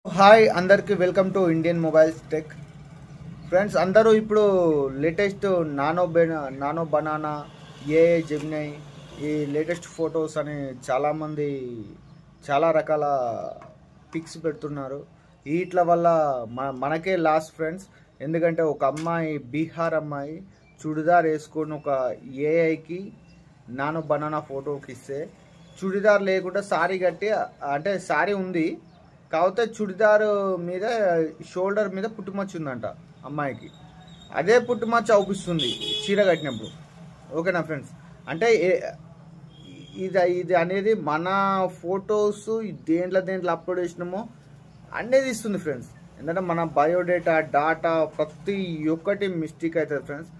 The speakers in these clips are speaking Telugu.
హాయ్ అందరికి welcome to Indian mobiles tech friends. అందరూ ఇప్పుడు latest nano banana AI Gemini ఈ లేటెస్ట్ ఫొటోస్ అని చాలామంది చాలా రకాల పిక్స్ పెడుతున్నారు. వీటి వల్ల మనకే లాస్ ఫ్రెండ్స్. ఎందుకంటే ఒక అమ్మాయి బీహార్ అమ్మాయి చుడిదార్ వేసుకొని ఒక ఏఐకి నానో బనానా ఫోటోకి ఇస్తే చుడిదార్ లేకుండా సారీ కట్టి, అంటే సారీ ఉంది కాకపోతే చుడిదారు మీద షోల్డర్ మీద పుట్టుమచ్చ ఉందంట అమ్మాయికి. అదే పుట్టుమచ్చ అవుపిస్తుంది చీర కట్టినప్పుడు. ఓకేనా ఫ్రెండ్స్? అంటే ఇది అనేది మన ఫొటోస్ దేంట్లో అప్లోడ్ చేసినామో అనేది ఇస్తుంది ఫ్రెండ్స్. ఎందుకంటే మన బయోడేటా డాటా ప్రతి ఒక్కటి మిస్టేక్ అవుతుంది ఫ్రెండ్స్.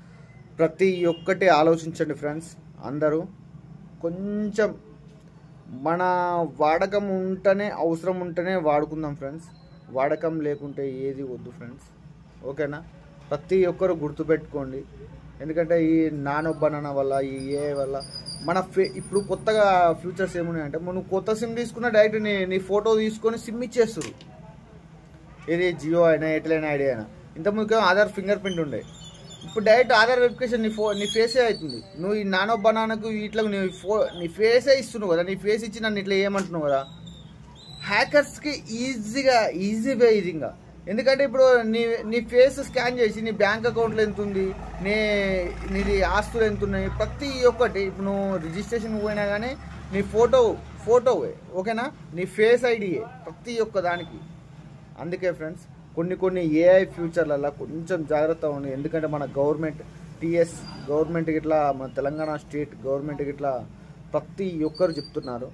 ప్రతి ఒక్కటి ఆలోచించండి ఫ్రెండ్స్. అందరూ కొంచెం మన వాడకం ఉంటేనే, అవసరం ఉంటేనే వాడుకుందాం ఫ్రెండ్స్. వాడకం లేకుంటే ఏది వద్దు ఫ్రెండ్స్. ఓకేనా? ప్రతి ఒక్కరు గుర్తుపెట్టుకోండి. ఎందుకంటే ఈ నానో బనానా వల్ల, ఈ ఏఐ వల్ల మన ఇప్పుడు కొత్తగా ఫ్యూచర్స్ ఏమున్నాయంటే, నువ్వు కొత్త సిమ్ తీసుకున్న డైరెక్ట్ నీ ఫోటో తీసుకొని సిమ్ ఇచ్చేస్తారు. ఇది జియో అయినా ఎయిర్టెల్ అయినా ఐడియా అయినా. ఇంతకుముందు ఆధార్ ఫింగర్ ప్రింట్ ఉండే, ఇప్పుడు డైరెక్ట్ ఆధార్ వెరిఫికేషన్ నీ ఫేసే అవుతుంది. నువ్వు ఈ నానో బనానాకు వీటిలో నీ ఫేసే ఇస్తున్నావు కదా. నీ ఫేస్ ఇచ్చి నన్ను ఇట్లా ఏమంటున్నావు కదా. హ్యాకర్స్కి ఈజీ వే ఇది. ఇంకా ఎందుకంటే ఇప్పుడు నీ ఫేస్ స్కాన్ చేసి నీ బ్యాంక్ అకౌంట్లో ఎంత ఉంది, నీది ఆస్తులు ఎంత ఉన్నాయి, ప్రతి ఒక్కటి. ఇప్పుడు నువ్వు రిజిస్ట్రేషన్ పోయినా కానీ నీ ఫోటోవే. ఓకేనా? నీ ఫేస్ ఐడియే ప్రతి ఒక్క దానికి. అందుకే ఫ్రెండ్స్ కొన్ని ఏఐ ఫ్యూచర్లలో కొంచెం జాగ్రత్త ఉంది. ఎందుకంటే మన టీఎస్ గవర్నమెంట్ ఇట్లా, మన తెలంగాణ స్టేట్ గవర్నమెంట్ ఇట్లా ప్రతి ఒక్కరు చెప్తున్నారు.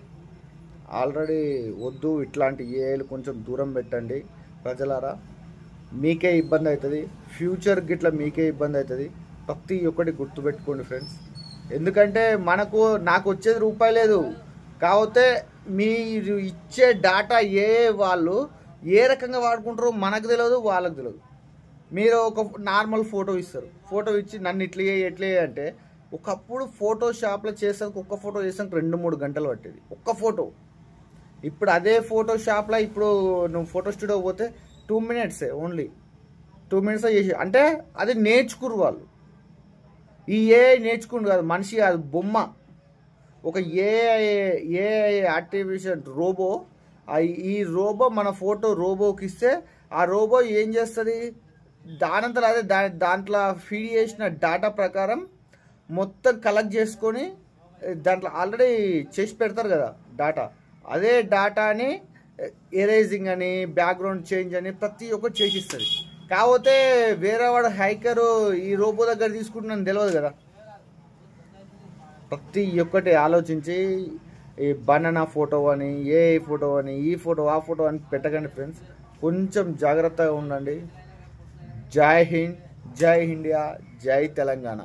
ఆల్రెడీ వద్దు, ఇట్లాంటి ఏఐలు కొంచెం దూరం పెట్టండి ప్రజలారా. మీకే ఇబ్బంది అవుతుంది, ఫ్యూచర్ గిట్లా మీకే ఇబ్బంది అవుతుంది. ప్రతి ఒక్కటి గుర్తుపెట్టుకోండి ఫ్రెండ్స్. ఎందుకంటే నాకు వచ్చేది రూపాయి లేదు, కాకపోతే మీరు ఇచ్చే డాటా వాళ్ళు ఏ రకంగా వాడుకుంటారో మనకు తెలియదు, వాళ్ళకు తెలియదు. మీరు ఒక నార్మల్ ఫోటో ఇస్తారు, ఫోటో ఇచ్చి నన్ను ఎట్లే అంటే, ఒకప్పుడు ఫోటోషాప్లో చేసేందుకు ఒక్క ఫోటో చేసేందుకు 2-3 గంటలు పట్టేది ఒక్క ఫోటో. ఇప్పుడు అదే ఫోటోషాప్లో ఇప్పుడు నువ్వు ఫోటో స్టూడియో పోతే 2 minutes, ఓన్లీ 2 minutes చేసి. అంటే అది నేర్చుకురు వాళ్ళు. ఈ ఏఐ నేర్చుకుంటు కాదు, మనిషి కాదు, బొమ్మ. ఒక ఏఐ ఆర్టిఫిషియల్ రోబో. ఈ రోబో మన ఫోటో రోబోకి ఇస్తే ఆ రోబో ఏం చేస్తుంది, దానంతలో అదే దాంట్లో ఫీడ్ చేసిన డాటా ప్రకారం మొత్తం కలెక్ట్ చేసుకొని, దాంట్లో ఆల్రెడీ చేసి పెడతారు కదా డాటా. అదే డాటాని ఎరేజింగ్ అని, బ్యాక్గ్రౌండ్ చేంజ్ అని ప్రతి ఒక్కటి చేసిస్తుంది. కాకపోతే వేరే వాడు హ్యాకరు ఈ రోబో దగ్గర తీసుకుంటున్నాను తెలియదు కదా. ప్రతి ఒక్కటి ఆలోచించి ఈ బనానా ఫోటో అని, ఏఐ ఫోటో అని, ఈ ఫోటో ఆ ఫోటో అని పెట్టకండి ఫ్రెండ్స్. కొంచెం జాగ్రత్తగా ఉండండి. జై హింద్, జై ఇండియా, జై తెలంగాణ.